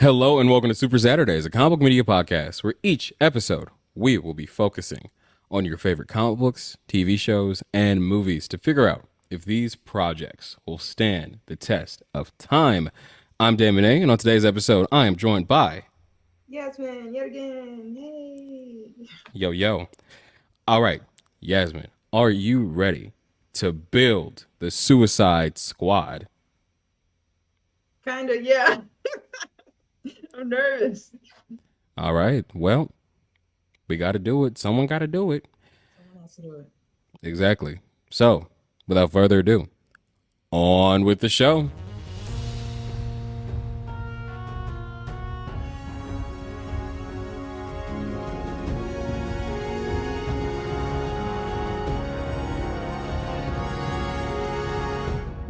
Hello and welcome to Super Saturdays, a comic book media podcast where each episode we will be focusing on your favorite comic books, TV shows, and movies to figure out if these projects will stand the test of time. I'm Dan Monet, and on today's episode, I am joined by Yasmin, yet again. Yay. Yo Yo. All right, Yasmin, are you ready to build the Suicide Squad? Kinda, yeah. I'm nervous. All right, well, we got to do it. Someone got to do it. Someone has to do it. Exactly. So, without further ado, on with the show.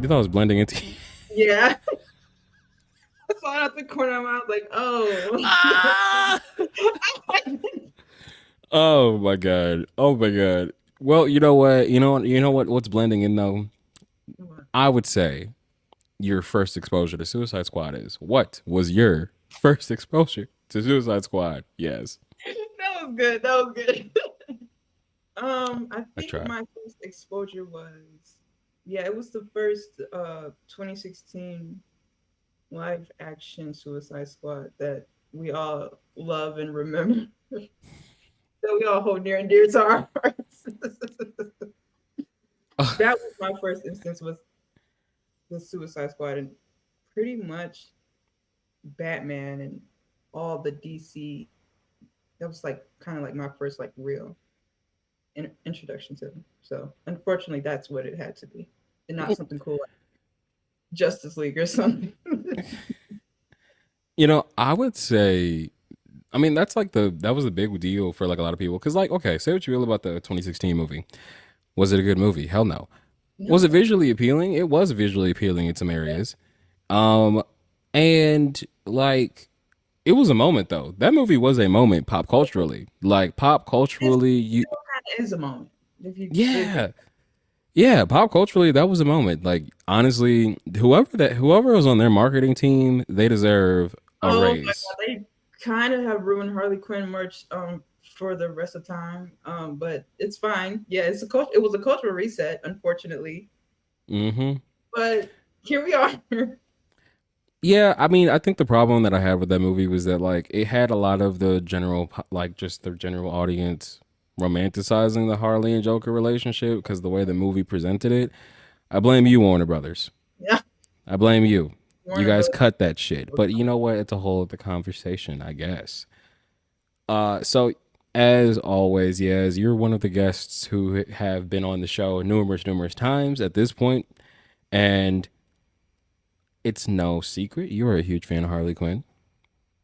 You thought it was blending into. Yeah. I saw it out the corner of my mouth, like, oh. Ah! Oh my god. Oh my god. Well, you know what? You know what? What's blending in though? I would say your first exposure to Suicide Squad is. What was your first exposure to Suicide Squad? Yes, That was good. That was good. I I think tried. my first exposure was, yeah, it was the first 2016 live action Suicide Squad that we all love and remember. That we all hold near and dear to our hearts. That was my first instance with the Suicide Squad, and pretty much Batman and all the DC. That was like kind of like my first like real introduction to them. So unfortunately, that's what it had to be, and not something cool like Justice League or something. I would say. I mean, that was a big deal for like a lot of people because, like, okay, say what you will about the 2016 movie. Was it a good movie? Hell no. Was it No, visually appealing? It was visually appealing in some areas. Um, and like it was a moment though. That movie was a moment pop culturally. Like pop it culturally, you still kind of is a moment. If you really think, yeah. Yeah, pop culturally that was a moment. Like honestly, whoever was on their marketing team, they deserve a oh my raise. god, they kind of have ruined Harley Quinn merch for the rest of time. But it's fine. Yeah, it was a cultural reset, unfortunately. Mhm. But here we are. Yeah, I mean, I think the problem that I had with that movie was that like it had a lot of the like just the general audience romanticizing the Harley and Joker relationship because the way the movie presented it. I blame you, Warner Brothers. Yeah, I blame you. You Warner guys Brothers. cut that shit. But you know what? It's a whole other conversation, I guess. So as always, yes, you're one of the guests who have been on the show numerous times at this point, and it's no secret you're a huge fan of Harley Quinn.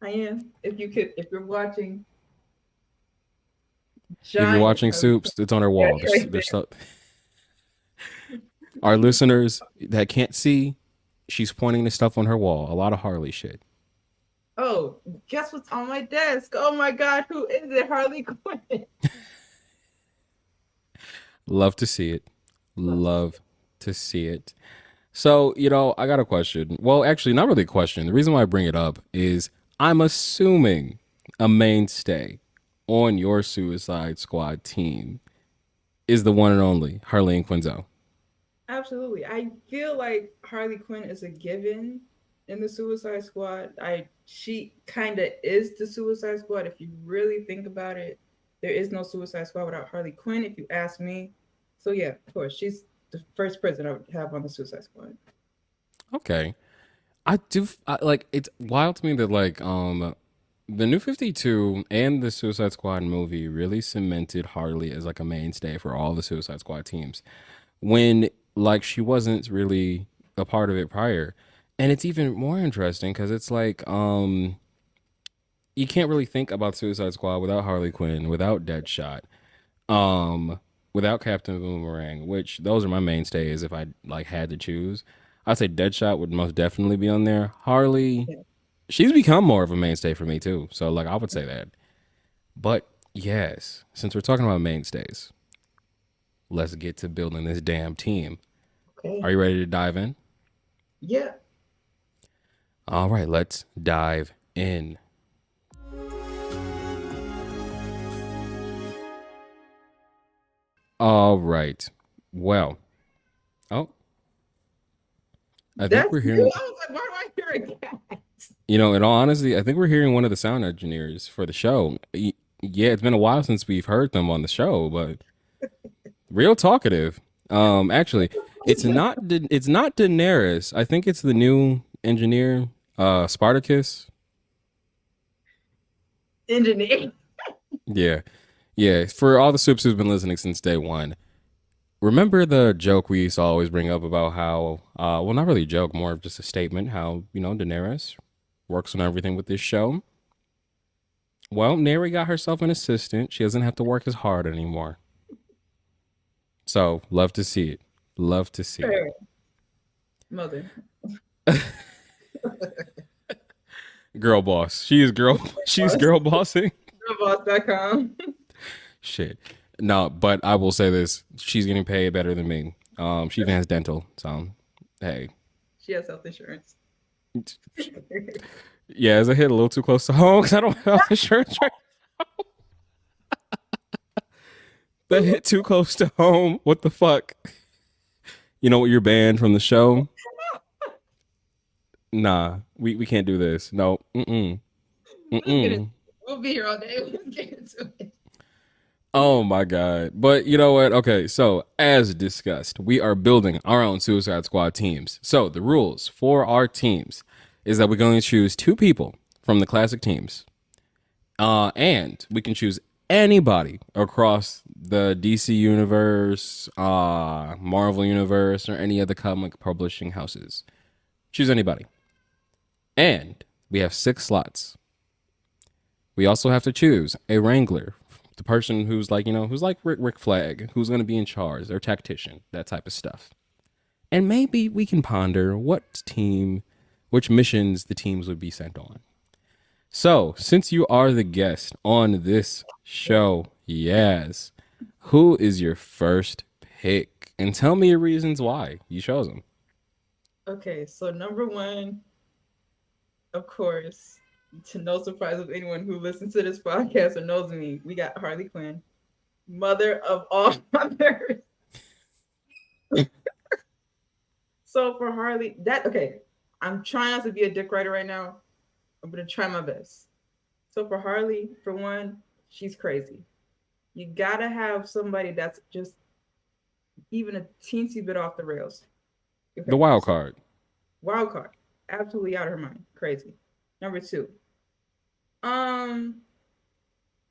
I am. If you're watching, If you're giant watching Harley Soups, it's on her Quinn wall. right There's there. stuff. Our listeners that can't see, she's pointing to stuff on her wall. A lot of Harley shit. Oh, guess what's on my desk? Oh my God, who is it? Harley Quinn. Love to see it. Love to see Love to see it. So, I got a question. Well, actually, not really a question. The reason why I bring it up is I'm assuming a mainstay on your Suicide Squad team is the one and only Harleen Quinzel. Absolutely. I feel like Harley Quinn is a given in the Suicide Squad. I She kind of is the Suicide Squad if you really think about it. There is no Suicide Squad without Harley Quinn if you ask me. So yeah, of course, she's the first person I would have on the Suicide Squad. Okay. Like it's wild to me that like the New 52 and the Suicide Squad movie really cemented Harley as like a mainstay for all the Suicide Squad teams when like she wasn't really a part of it prior. And it's even more interesting cuz it's like you can't really think about Suicide Squad without Harley Quinn, without Deadshot, um, without Captain Boomerang, which those are my mainstays if I like had to choose. I'd say Deadshot would most definitely be on there. Harley, Yeah. she's become more of a mainstay for me too. So like I would say that. But yes, since we're talking about mainstays, let's get to building this damn team. Are Okay. you ready to dive in? Yeah. All right, let's dive in. All right. Well, oh, I think That's we're you. hearing, I was like, why do I hear a cat? in all honesty, I think we're hearing one of the sound engineers for the show. Yeah, it's been a while since we've heard them on the show, but real talkative. Actually, it's not Daenerys. I think it's the new engineer, Spartacus. Engineer. Yeah, yeah. For all the soups who've been listening since day one, remember the joke we used to always bring up about how, well, not really a joke, more of just a statement, how Daenerys works on everything with this show. Well, Neri got herself an assistant. She doesn't have to work as hard anymore. So love to see it. Love to see it. Her mother. Girl boss. She is girl. She's girl bossing. Girlboss.com. Shit. No, but I will say this: she's getting paid better than me. She even has dental. So, hey, She has health insurance. yeah, as I hit a little too close to home because I don't have insurance. Right, that hit too close to home. What the fuck? You know what? You're banned from the show. Nah, we can't do this. No. Mm Let's get it. mm. We'll be here all day. Let's get into it. Oh my god. But you know what? Okay, so as discussed, we are building our own Suicide Squad teams. So the rules for our teams is that we're going to choose two people from the classic teams. And we can choose anybody across the DC universe, Marvel universe, or any other comic publishing houses. Choose anybody. And we have 6 slots. We also have to choose a wrangler, the person who's like, who's like Rick Flag, who's going to be in charge, their tactician, that type of stuff. And maybe we can ponder which missions the teams would be sent on. So, since you are the guest on this show, Yaz, who is your first pick? And tell me your reasons why you chose him. Okay, so number one, of course, to no surprise of anyone who listens to this podcast or knows me, we got Harley Quinn, mother of all mothers. So for Harley, I'm trying not to be a dick writer right now. I'm gonna try my best. So for Harley, for one, she's crazy. You gotta have somebody that's just even a teensy bit off the rails. The Okay, wild so card. wild card, absolutely out of her mind, crazy. Number two, um,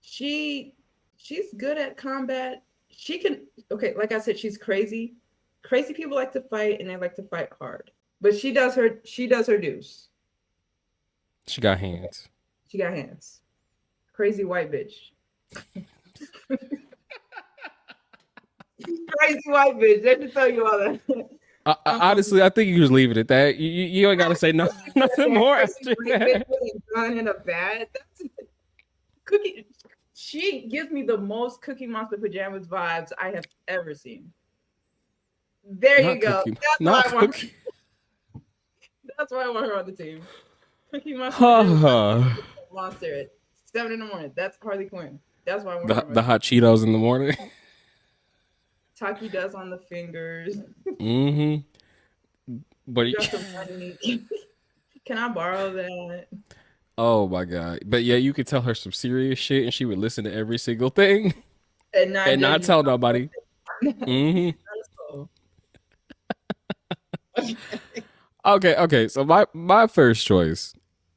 she she's good at combat. She can like I said, she's crazy. Crazy people like to fight and they like to fight hard. But she does her dues. She got Okay. hands. She got hands. Crazy white bitch. Crazy white bitch. Let me tell you all that. Honestly, I think you just leave it at that. You ain't got to say no, nothing more Crazy after white bitch that. with a gun in a bag. That's Cookie. She gives me the most Cookie Monster pajamas vibes I have ever seen. There you Not go. cookie. That's why Not I want. cookie. That's why I want her on the team. Cookie Monster pajamas the monster at 7 in the morning. That's Harley Quinn. That's why I want her on my the team. hot Cheetos in the morning. Taki does on the fingers. Mm-hmm. But Drop the money. Can I borrow that? oh my god. But yeah, you could tell her some serious shit, and she would listen to every single thing And not and judge not me. tell nobody. Mm-hmm. So, Okay. So my first choice,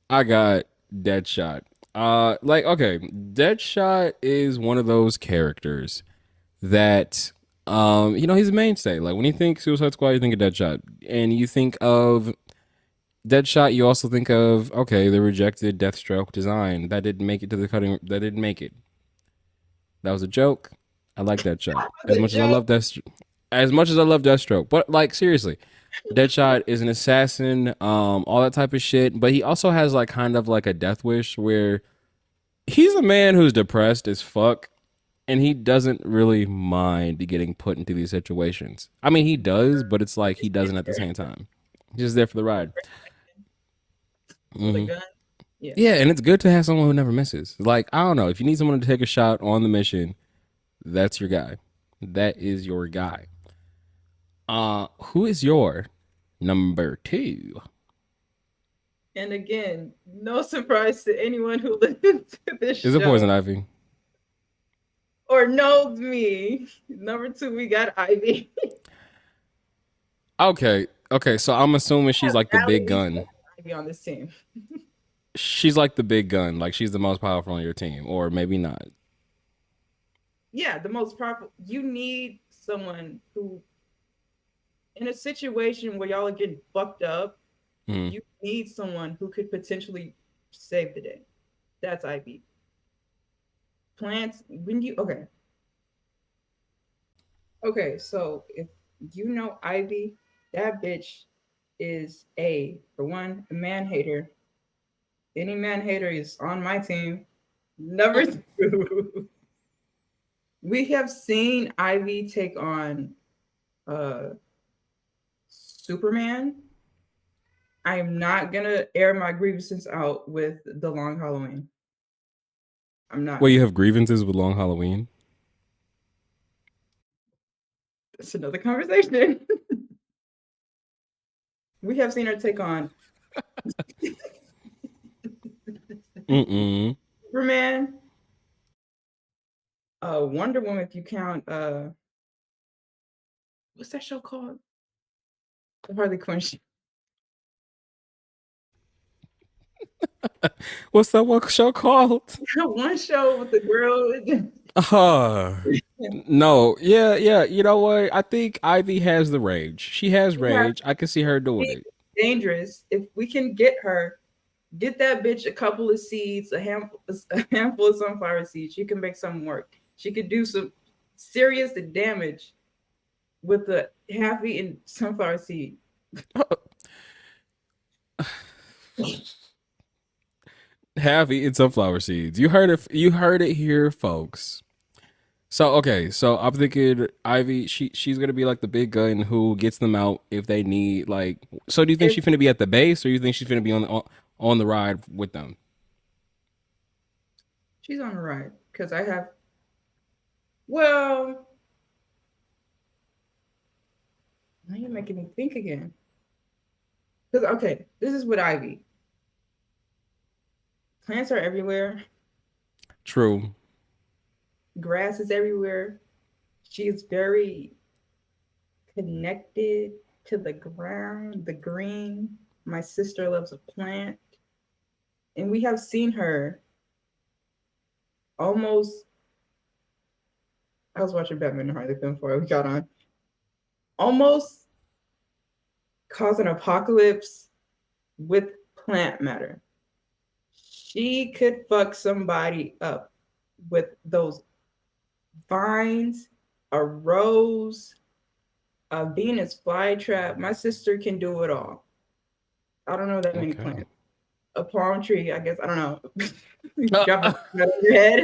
I got Deadshot. Okay, Deadshot is one of those characters that he's a mainstay. Like when you think Suicide Squad, you think of Deadshot, and you think of Deadshot, you also think of the rejected Deathstroke design that didn't make it to the cutting. That didn't make it. That was a joke. I like Deadshot as the much as I joke. love Deathstroke, but like seriously, Deadshot is an assassin, all that type of shit. But he also has like kind of like a death wish where he's a man who's depressed as fuck, and he doesn't really mind getting put into these situations. I mean, he does, but it's like he doesn't at the same time. He's just there for the ride. With a Hmm. gun. Yeah. Yeah, and it's good to have someone who never misses. Like, I don't know, if you need someone to take a shot on the mission, that's your guy. That is your guy. Who is your number two? And again, no surprise to anyone who listens to this Is it Poison show Ivy? or knows me. Number two, we got Ivy. Okay, okay, so I'm assuming she's like the big Allie gun. Ivy on this team. She's like the big gun, like she's the most powerful on your team, or maybe not. Yeah, the most powerful. You need someone who, in a situation where y'all are getting fucked up, Mhm. you need someone who could potentially save the day. That's Ivy. Plants, when you, okay, so if you know Ivy, that bitch is for one, a man hater. Any man hater is on my team. Number two, we have seen Ivy take on uh Superman. I am not gonna air my grievances out with the Long Halloween. I'm not Well, you gonna. have grievances with Long Halloween. That's another conversation. We have seen her take on Mm-mm. Superman, Wonder Woman. If you count, what's that show called? The Harley Quinn show. What's that one show called? One show with the girl. Uh, no, yeah, yeah. You know what? I think Ivy has the rage. She has Yeah, rage. I can see her doing she's it. dangerous. If we can get her, get that bitch a couple of seeds, a handful of sunflower seeds. She can make something work. She could do some serious damage with the half-eaten sunflower seed. Have eaten sunflower seeds. You heard it. You heard it here, folks. So okay, so I'm thinking Ivy. She's gonna be like the big gun who gets them out if they need. Like, so do you think If she's gonna be at the base, or you think she's gonna be on the ride with them? she's on the ride, because I have, well, now you're making me think again. Because okay, this is with Ivy. Plants are everywhere. True. Grass is everywhere. She is very connected to the ground, the green. My sister loves a plant. And we have seen her almost. I was watching Batman and Harley Quinn before we got on. Almost cause an apocalypse with plant matter. She could fuck somebody up with those vines, a rose, a Venus flytrap. My sister can do it all. I don't know that many Okay. plants. A palm tree, I guess. I don't know. Drop a coconut on your head.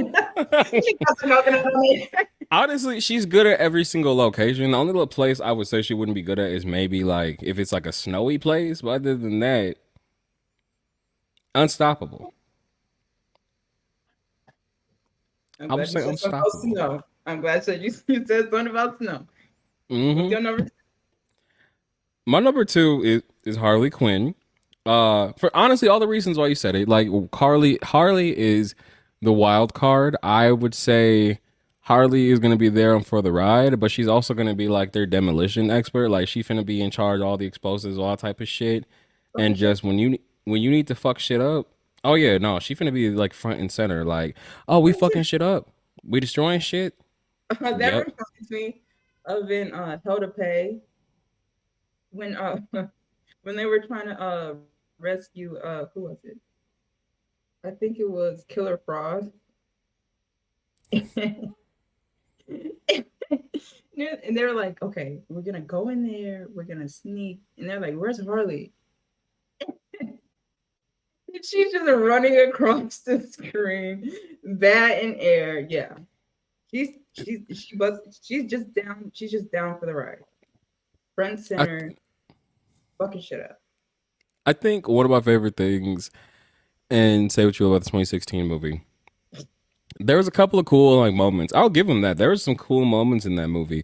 She drops a coconut on me. Honestly, she's good at every single location. The only little place I would say she wouldn't be good at is maybe like if it's like a snowy place. But other than that, unstoppable. I'm I would glad you say said something about unstoppable. snow. I'm glad you said something about snow. What's Hmm. your number? My number two is Harley Quinn. For honestly, all the reasons why you said it, like Harley is the wild card. I would say Harley is gonna be there for the ride, but she's also gonna be like their demolition expert. Like she's gonna be in charge of all the explosives, all type of shit. Fucking And shit. just when you need to fuck shit up, oh yeah, no, she's gonna be like front and center. Like, oh, we Fucking fucking shit. shit up, we destroying shit. That Yep. reminds me of in Hell to Pay when when they were trying to rescue who was it? I think it was Killer Frost. And they were like, okay, we're gonna go in there, we're gonna sneak, and they're like, where's Harley? And she's just running across the screen, bat in air. Yeah, she's just down for the ride, front I center, fucking shit up. I think one of my favorite things and say what you will about the 2016 movie. There was a couple of cool like moments. I'll give them that. There was some cool moments in that movie.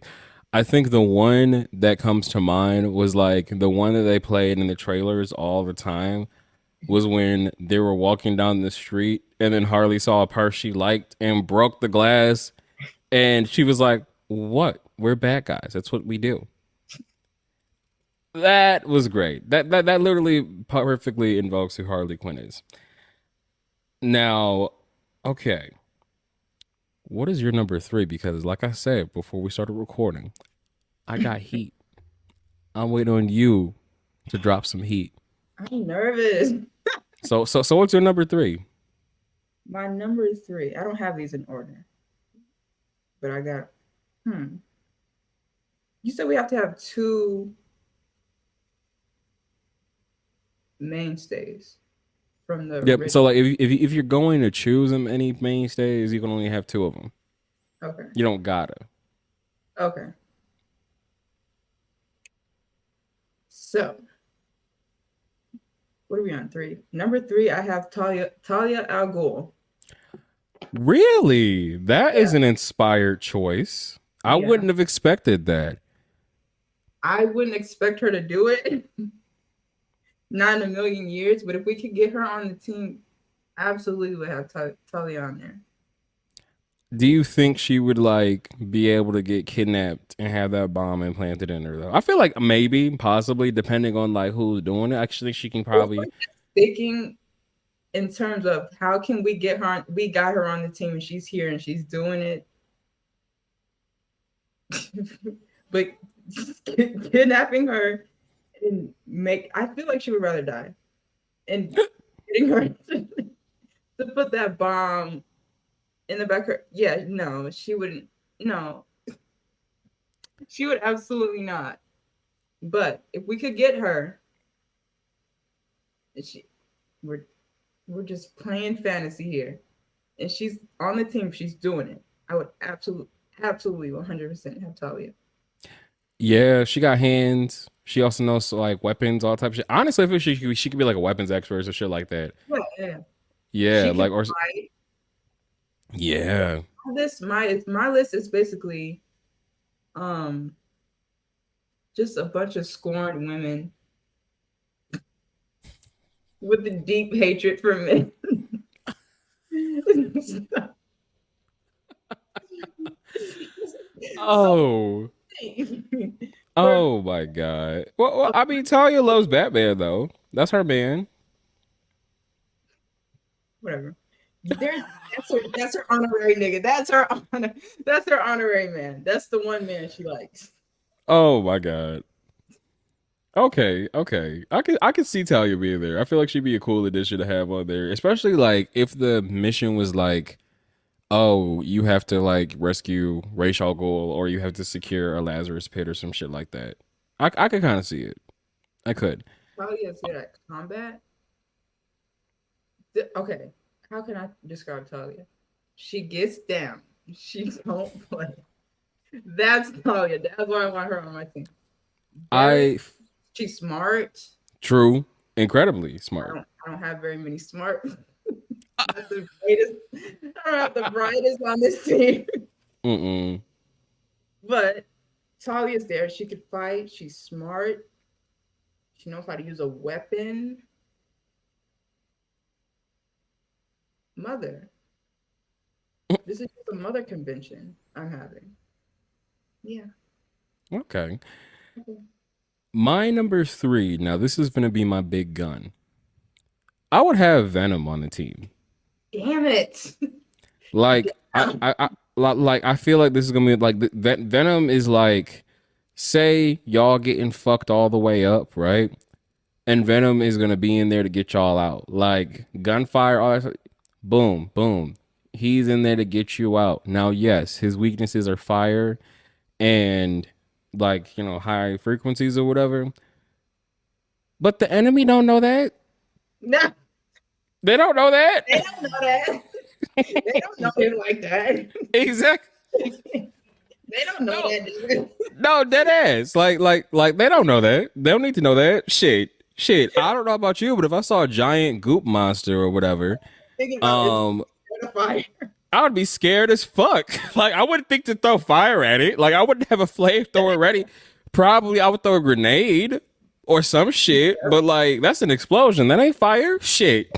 I think the one that comes to mind was like the one that they played in the trailers all the time was when they were walking down the street and then Harley saw a purse she liked and broke the glass and she was like, "What? We're bad guys. That's what we do." That was great. That literally perfectly invokes who Harley Quinn is. Now, okay, what is your number three? Because, like I said before we started recording, I got heat. I'm waiting on you to drop some heat. I'm nervous. So what's your number three? My number is three. I don't have these in order, but I got. Hmm. You said we have to have two mainstays from the Yep. So original. like, if you're going to choose them any mainstays, you can only have two of them. Okay. You don't gotta. Okay. So what are we on? Three. Number three, I have Talia Al Ghul. Really? That Yeah. is an inspired choice. I Yeah. wouldn't have expected that. I wouldn't expect her to do it. Not in a million years. But if we could get her on the team, absolutely would have Talia on there. Do you think she would like be able to get kidnapped and have that bomb implanted in her though? I feel like maybe, possibly, depending on like who's doing it. Actually, she can If we're probably. thinking in terms of how can we get her, we got her on the team and she's here and she's doing it. But kidnapping her and I feel like she would rather die. And getting her to put that bomb in the back of her, yeah, no, she wouldn't. No, she would absolutely not. But if we could get her, she, we're we're just playing fantasy here, and she's on the team. She's doing it. I would absolutely 100% have Talia. Yeah, she got hands. She also knows like weapons, all type of shit. Honestly, I feel she could be like a weapons expert or shit like that. Yeah, yeah. Yeah, She can like or fight. yeah. This my list is basically um just a bunch of scorned women with a deep hatred for men. So Oh. Oh my god. Well, I mean, Talia loves Batman though. That's her man. whatever. There's that's her honorary nigga. That's her honorary man. That's the one man she likes. Oh my god. Okay, okay. I could see Talia being there. I feel like she'd be a cool addition to have on there, especially like if the mission was like, oh, you have to like rescue Ra's al Ghul or you have to secure a Lazarus pit or some shit like that. I could kind of see it. I could. Talia is good at combat. Okay, how can I describe Talia? She gets down. She don't play. That's Talia. That's why I want her on my team. Very, I she's smart. true, incredibly I smart. don't. I don't have very many smart. Not the brightest. I don't have the brightest on this team. Mm-mm. But Talia's there. She could fight. She's smart. She knows how to use a weapon. Mother. This is just a mother convention I'm having. Yeah. Okay. My number three. Now this is gonna be my big gun. I would have Venom on the team. Damn it. Like like I feel like this is gonna be like Venom is like, say y'all getting fucked all the way up, right? And Venom is gonna be in there to get y'all out. Like gunfire, all that, boom, boom. He's in there to get you out. Now, yes, his weaknesses are fire and like high frequencies or whatever. But the enemy don't know that. No, They don't know that. they don't know that. They don't know him like that. Exactly. They don't know No, that. no, dead ass. Like they don't know that. They don't need to know that. Shit. Shit, I don't know about you, but if I saw a giant goop monster or whatever, Thinking about it's um, a fire. I would be scared as fuck. Like I wouldn't think to throw fire at it. Like I wouldn't have a flamethrower ready. Probably I would throw a grenade or some shit, but like that's an explosion. That ain't fire. Shit.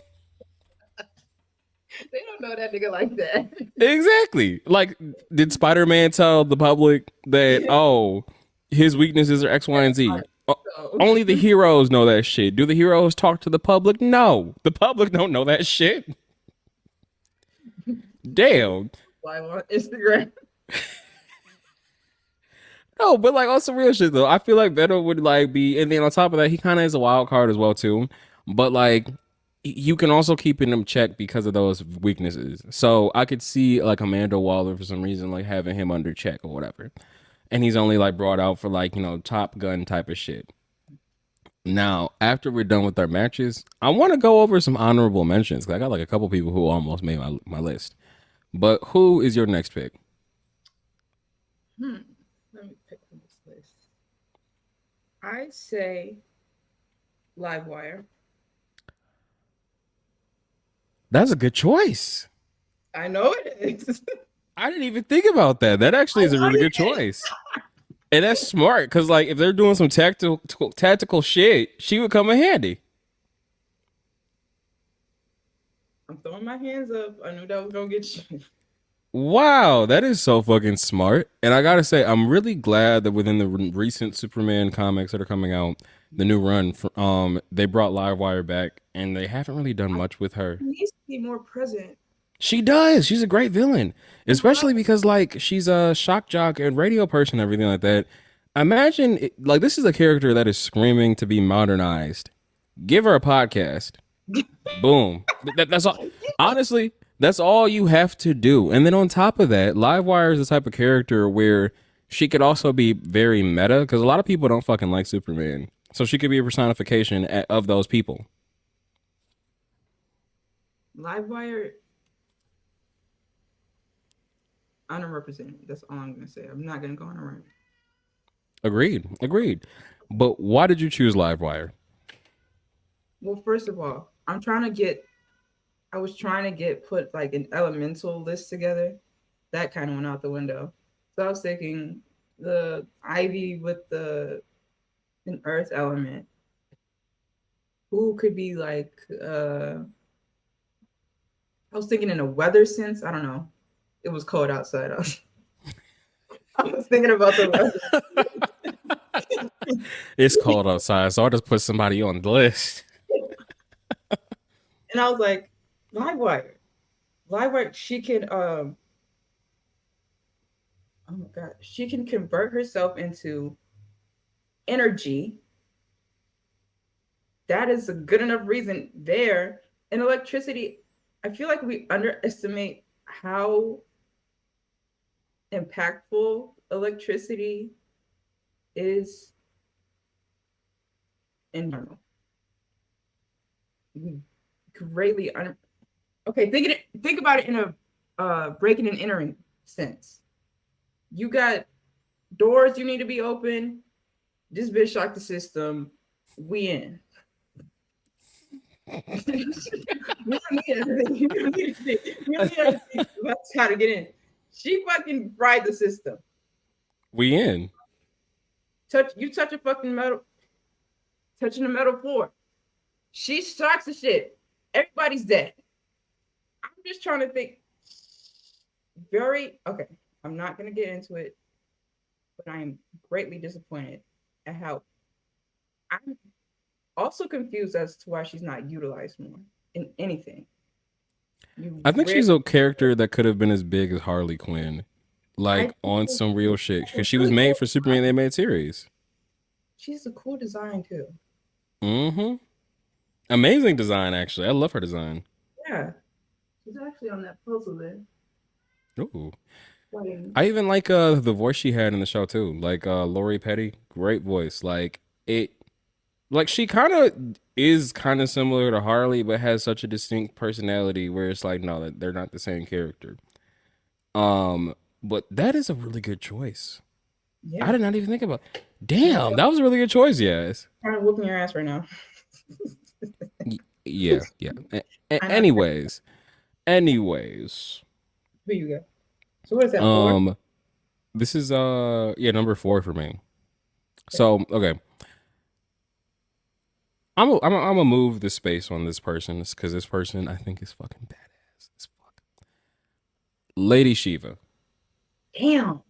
They don't know that nigga like that. Exactly. Like, did Spider-Man tell the public that his weaknesses are X, Y, and Z? So, Only the heroes know that shit. Do the heroes talk to the public? No, the public don't know that shit. Damn. live on Instagram. No, but like on some real shit though, I feel like Venom would like be, and then on top of that, he kind of is a wild card as well too. But like, you can also keep him in check because of those weaknesses. So I could see like Amanda Waller for some reason like having him under check or whatever, and he's only like brought out for like Top Gun type of shit. Now, after we're done with our matches, I want to go over some honorable mentions. 'Cause I got like a couple people who almost made my list. But who is your next pick? Hmm. Let me pick from this list. I say Livewire. That's a good choice. I know it is. I didn't even think about that. That actually I is a know really it good is. choice. And that's smart because, like, if they're doing some tactical shit, she would come in handy. I'm throwing my hands up. I knew that was gonna get you. Wow, that is so fucking smart. And I gotta say, I'm really glad that within the recent Superman comics that are coming out, the new run, they brought Livewire back, and they haven't really done much with her. She needs to be more present. She does. She's a great villain, And especially because like she's a shock jock and radio person, and everything like that. Imagine like this is a character that is screaming to be modernized. Give her a podcast. Boom. That's all. Honestly, that's all you have to do. And then on top of that, Livewire is the type of character where she could also be very meta because a lot of people don't fucking like Superman. So she could be a personification of those people. Livewire underrepresented. That's all I'm gonna say. I'm not gonna go on a rant. Agreed. Agreed. But why did you choose Livewire? Well, first of all, I was trying to get put like an elemental list together. That kind of went out the window. So I was thinking the Ivy with the an earth element. Who could be like I was thinking in a weather sense. I don't know. It was cold outside. I was thinking about the weather. It's cold outside, so I'll just put somebody on the list. And I was like, Livewire. Livewire, she can oh my god, she can convert herself into energy. That is a good enough reason there. And electricity, I feel like we underestimate how impactful electricity is in general. We greatly okay, think about it in a breaking and entering sense. You got doors you need to be open. This bitch shocked the system. We in. We don't need everything. We don't need everything. We don't need everything. That's how to get in. She fucking fried the system. We in. Touch a fucking metal, touching the metal floor. She shocks the shit. Everybody's dead. I'm just trying to think. Very okay. I'm not gonna get into it, but I am greatly disappointed at how I'm also confused as to why she's not utilized more in anything. I think she's a character that could have been as big as Harley Quinn, I like think on some real shit, because she was really made cool. for Superman the animated series. She's a cool design too. Mm-hmm. Amazing design, actually. I love her design. Yeah, she's actually on that puzzle there. Ooh. Playing. I even like the voice she had in the show too. Like Lori Petty, great voice. Like she kind of is kind of similar to Harley, but has such a distinct personality where it's like no, they're not the same character. Um, but that is a really good choice. I Yeah, did not even think about. Damn, that was a really good choice. Yes. kind of whooping your ass right now. Yeah, yeah. I know. Anyways, Who you got? So what is that, 4? um, this is yeah, number 4 for me. So okay, I'm gonna move the space on this person because this person I think is fucking badass. It's fuck. Lady Shiva. Damn.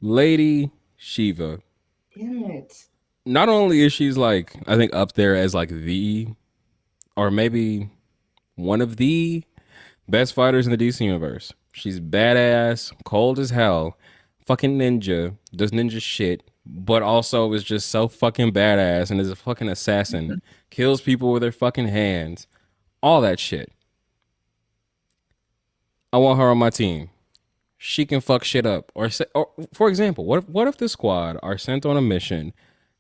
Lady Shiva. Damn it. Not only is she's like I think up there as like the or maybe one of the best fighters in the DC universe. She's badass, cold as hell, fucking ninja, does ninja shit, but also is just so fucking badass and is a fucking assassin, kills people with her fucking hands, all that shit. I want her on my team. She can fuck shit up. Or for example, what if the squad are sent on a mission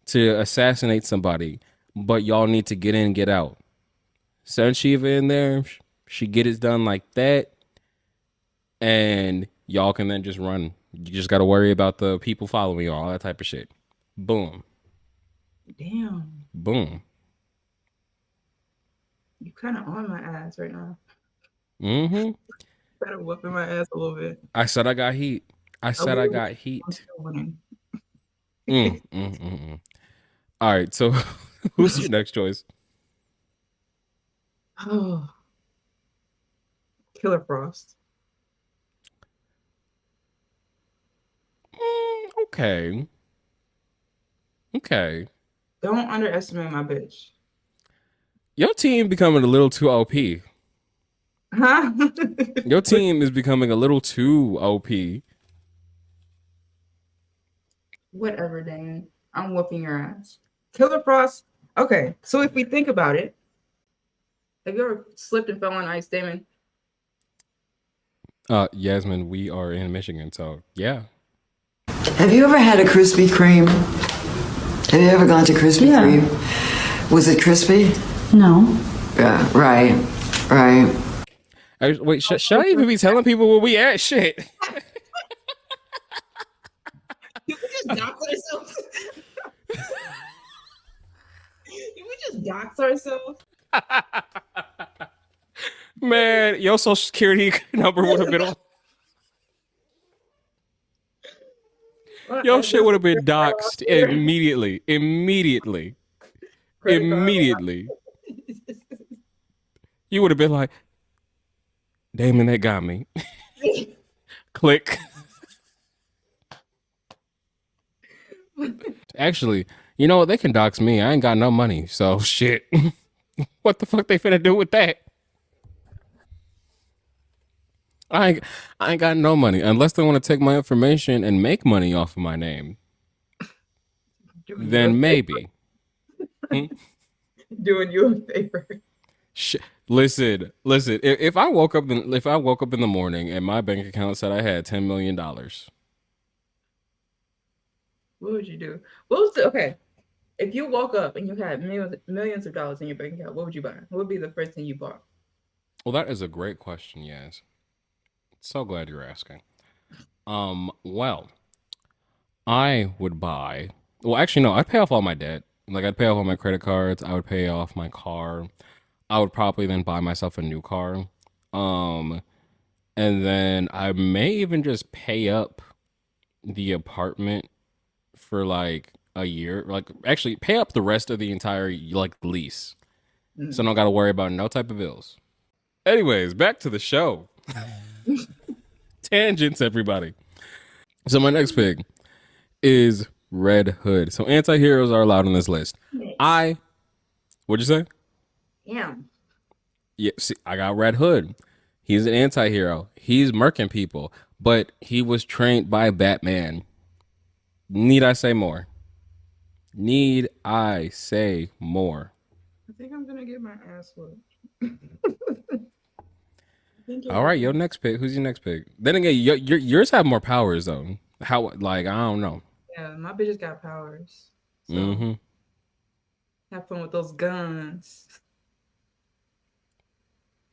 to assassinate somebody, but y'all need to get in, get out? Send Shiva in there. She get it done like that, and y'all can then just run. You just got to worry about the people following you, all that type of shit. Boom, Damn. boom. You kind of on my ass right now. Mm-hmm. Better whooping my ass a little bit. I said I got heat. I A said I little bit. got I'm heat. still winning. Mm. All right. So, who's your next choice? Oh, Killer Frost. Okay. Okay. Don't underestimate my bitch. Your team becoming a little too OP. Huh? Your team is becoming a little too OP. Whatever, Damon. I'm whooping your ass. Killer Frost. Okay, so if we think about it, have you ever slipped and fell on ice, Damon? Yasmin, we are in Michigan, so yeah. Have you ever had a Krispy Kreme? Have you ever gone to Krispy Yeah. Kreme? Was it crispy? No. Yeah, right, right. Wait, should I even be telling people where we at? Shit. Did we just dox ourselves? Did we just dox ourselves? Man, your social security number would have been on. Your shit would have been doxxed immediately. Immediately. Credit card. Immediately. You would have been like, Damon, that got me. Click. Actually, you know what? They can dox me. I ain't got no money. So shit. What the fuck they finna do with that? I ain't, I ain't got no money unless they want to take my information and make money off of my name. Doing you a Then favor. maybe. Hmm? Doing you a favor. Listen. If I woke up in the morning and my bank account said I had $10 million, What would you do? What was the okay? If you woke up and you had millions of dollars in your bank account, what would you buy? What would be the first thing you bought? well, that is a great question. Yes, so glad you're asking. Well, I would buy. Well, actually, no. I'd pay off all my debt. Like I'd pay off all my credit cards. I would pay off my car. I would probably then buy myself a new car. Um, and then I may even just pay up the apartment for like a year. Like actually pay up the rest of the entire like lease. So I don't gotta worry about no type of bills. Anyways, back to the show. Tangents, everybody. So my next pick is Red Hood. So anti-heroes are allowed on this list. Nice. I what'd you say? Damn. Yeah, see, I got Red Hood. He's an anti-hero. He's murking people, but he was trained by Batman. Need I say more? Need I say more? I think I'm gonna get my ass whooped. Thank All right, your next pick. Who's your next pick? Then again, yours have more powers though. How? Like I don't know. Yeah, my bitches got powers. So Mm-hmm. have fun with those guns.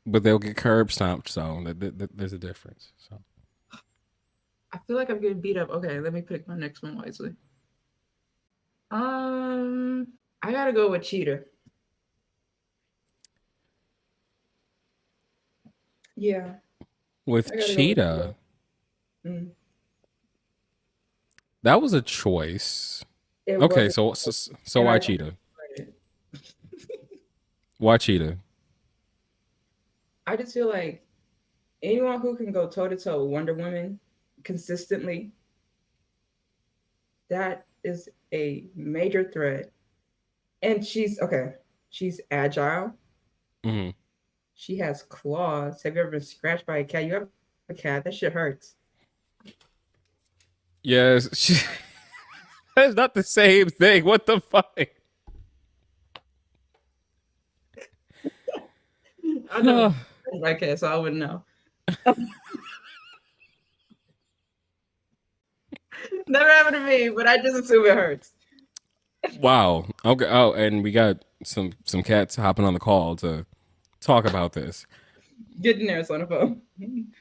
But they'll get curb stomped, so there's a difference. So I feel like I'm getting beat up. Okay, let me pick my next one wisely. I gotta go with Cheetah. Yeah, with I gotta go with Cheetah. Cheetah. Mm. That was a choice. It Okay, wasn't, so and why I Cheetah? regret it. Why Cheetah? I just feel like anyone who can go toe to toe with Wonder Woman consistently, that is a major threat. And she's okay. She's agile. Hmm. She has claws. Have you ever been scratched by a cat? You have a cat. That shit hurts. Yes, that's not the same thing. What the fuck? I never been scratched by a cat, so I wouldn't know. Never happened to me, but I just assume it hurts. Wow. Okay. Oh, and we got some cats hopping on the call to talk about this. Get in there, son of a.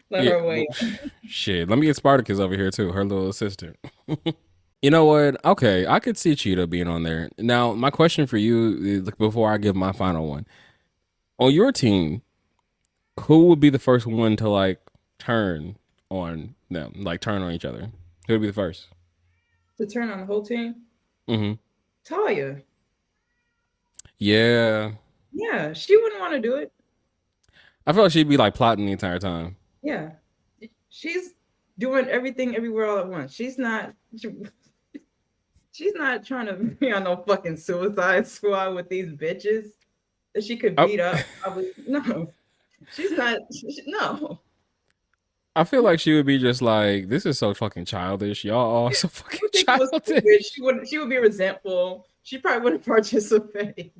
Let Yeah. her Well, wait. shit. Let me get Spartacus over here too. Her little assistant. You know what? Okay, I could see Cheetah being on there. Now, my question for you is, like, before I give my final one, on your team, who would be the first one to like turn on them, like turn on each other? Who would be the first? To turn on the whole team, Mm-hmm. Talia. Yeah, Yeah, she wouldn't want to do it. I feel like she'd be like plotting the entire time. Yeah, she's doing everything everywhere all at once. She's not trying to be on no fucking Suicide Squad with these bitches that she could I, beat up. Probably no. She's not. No. I feel like she would be just like, this is so fucking childish. Y'all all Yeah, so she fucking would think it was stupid. childish. She would be resentful. She probably wouldn't participate.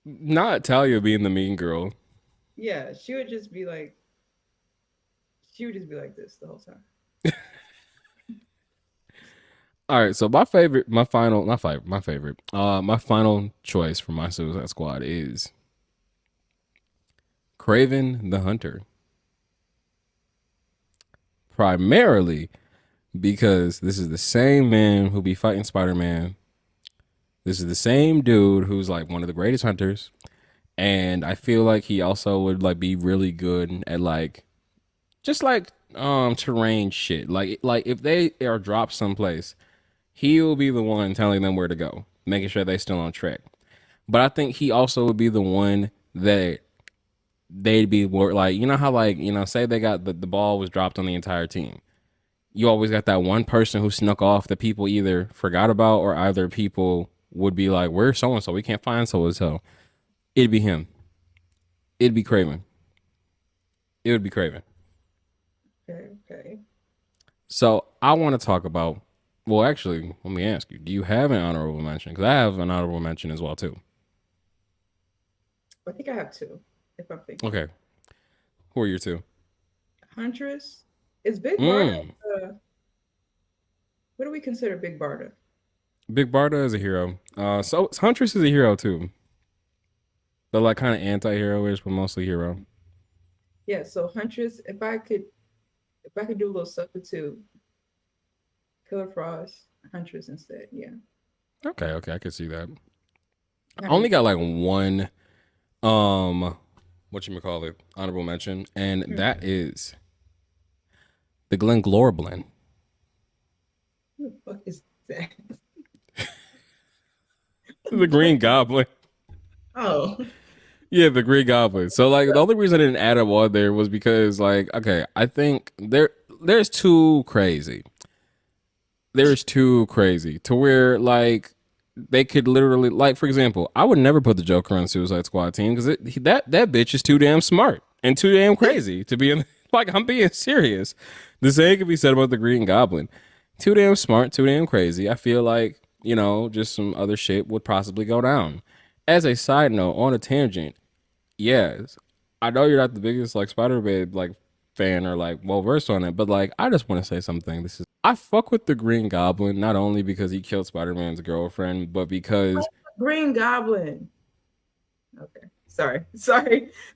Not Talia being the mean girl. Yeah, she would just be like this the whole time. All right, so my final choice for my Suicide Squad is Craven the Hunter. Primarily because this is the same man who be fighting Spider-Man. This is the same dude who's like one of the greatest hunters, and I feel like he also would like be really good at like just like terrain shit. Like if they are dropped someplace, he'll be the one telling them where to go, making sure they still on track. But I think he also would be the one that they'd be like, you know how like, say they got the ball was dropped on the entire team. You always got that one person who snuck off that people either forgot about or either people would be like, where's so and so? We can't find so and so. It'd be him. It'd be Craven. It would be Craven. Okay, okay. So I want to talk about, well, actually, let me ask you, do you have an honorable mention? Because I have an honorable mention as well, too. I think I have two, if I'm thinking. Okay. Who are your two? Huntress is Big Barda. Mm. Uh, what do we consider Big Barda? Big Barda is a hero. So Huntress is a hero, too. But like kind of anti-hero ish, but mostly hero. Yeah, so Huntress, if I could do a little substitute, Killer Frost, Huntress instead. Yeah. Okay, I could see that. I I only mean, got like one what you call it, honorable mention, and that is the Glen Glorblin. who the fuck is that? The Green Goblin. Oh, Yeah, the Green Goblin. So like the only reason I didn't add him on there was because like, okay, I think there's too crazy. There's too crazy to where like they could literally like, for example, I would never put the Joker on Suicide Squad team because that bitch is too damn smart and too damn crazy to be in. Like, I'm being serious. The same could be said about the Green Goblin. Too damn smart, too damn crazy. I feel like just some other shit would possibly go down. As a side note, on a tangent, yes, I know you're not the biggest like Spider-Man like fan or like well versed on it, but like I just want to say something. I fuck with the Green Goblin not only because he killed Spider-Man's girlfriend, but because Green Goblin. Okay. Sorry.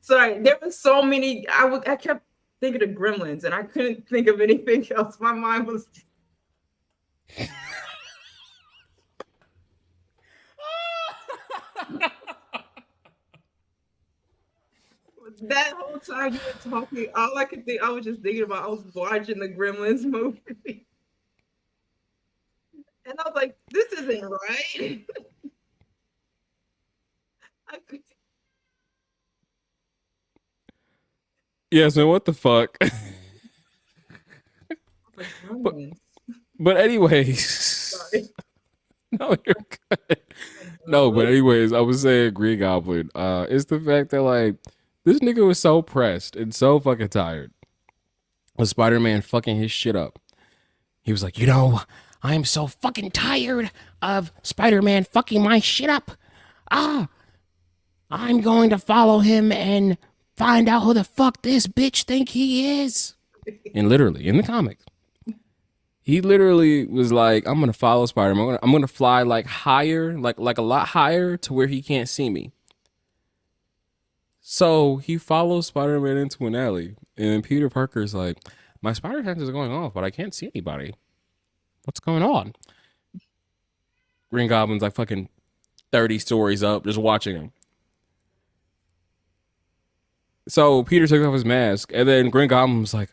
There was so many. I kept thinking of Gremlins, and I couldn't think of anything else. My mind was. That whole time you were talking, all I could think, I was just thinking about, I was watching the Gremlins movie. And I was like, this isn't right. I could, Yes, man, what the fuck? like, but Gremlins. but anyways. Sorry. No, you're good. No, but anyways, I was saying Green Goblin. It's the fact that like this nigga was so pressed and so fucking tired of Spider-Man fucking his shit up. He was like, I am so fucking tired of Spider-Man fucking my shit up. Ah, I'm going to follow him and find out who the fuck this bitch think he is. And literally in the comics, he literally was like, I'm gonna follow Spider-Man. I'm gonna fly like higher, like a lot higher to where he can't see me. So he follows Spider-Man into an alley, and Peter Parker's like, my spider sense is going off, but I can't see anybody. What's going on? Green Goblin's like fucking 30 stories up, just watching him. So Peter takes off his mask, and then Green Goblin's like,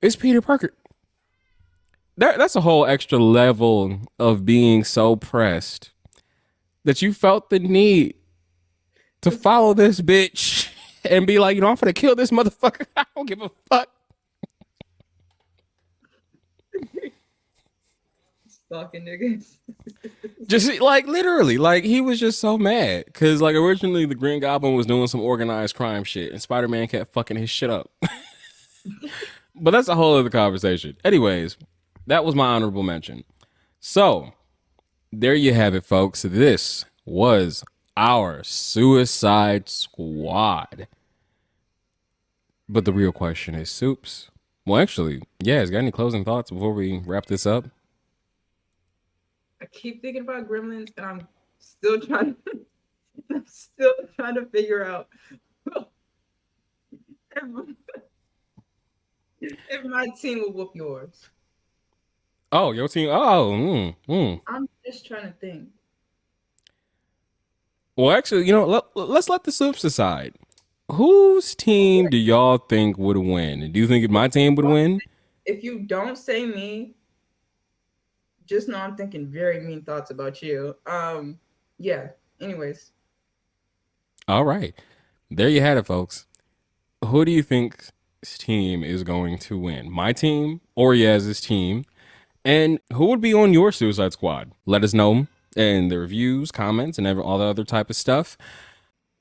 it's Peter Parker. That's a whole extra level of being so pressed that you felt the need to follow this bitch and be like, I'm gonna kill this motherfucker. I don't give a fuck. Stalking niggas. Just like literally, like he was just so mad because like originally the Green Goblin was doing some organized crime shit and Spider-Man kept fucking his shit up. But that's a whole other conversation. Anyways, that was my honorable mention. So there you have it, folks. This was our Suicide Squad. But the real question is, Soups. Well, actually, yeah, got any closing thoughts before we wrap this up? I keep thinking about Gremlins, and I'm still trying to figure out if my team will whoop yours. Oh, your team. Oh, I'm just trying to think. Well, actually, let's let the Soups decide. Whose team do y'all think would win? Do you think my team would win? If you don't say me, just know I'm thinking very mean thoughts about you. Yeah. Anyways. All right. There you had it, folks. Who do you think's team is going to win? My team or Yaz's team? And who would be on your Suicide Squad? Let us know in the reviews, comments, and all the other type of stuff.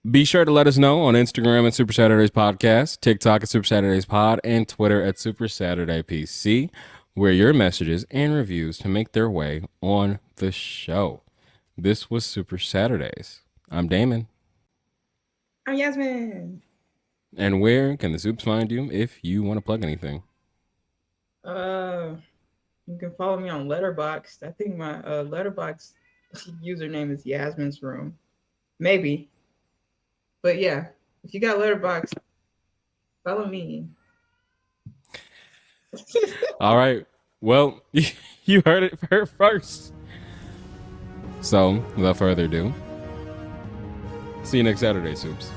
Be sure to let us know on Instagram at Super Saturdays Podcast, TikTok at Super Saturdays Pod, and Twitter at Super Saturday PC, where your messages and reviews to make their way on the show. This was Super Saturdays. I'm Damon. I'm Yasmin. And where can the Soups find you if you want to plug anything? You can follow me on Letterboxd. I think my Letterboxd username is Yasmin's Room. Maybe. But yeah, if you got Letterboxd, follow me. All right. Well, you heard it first. So, without further ado, see you next Saturday, Soups.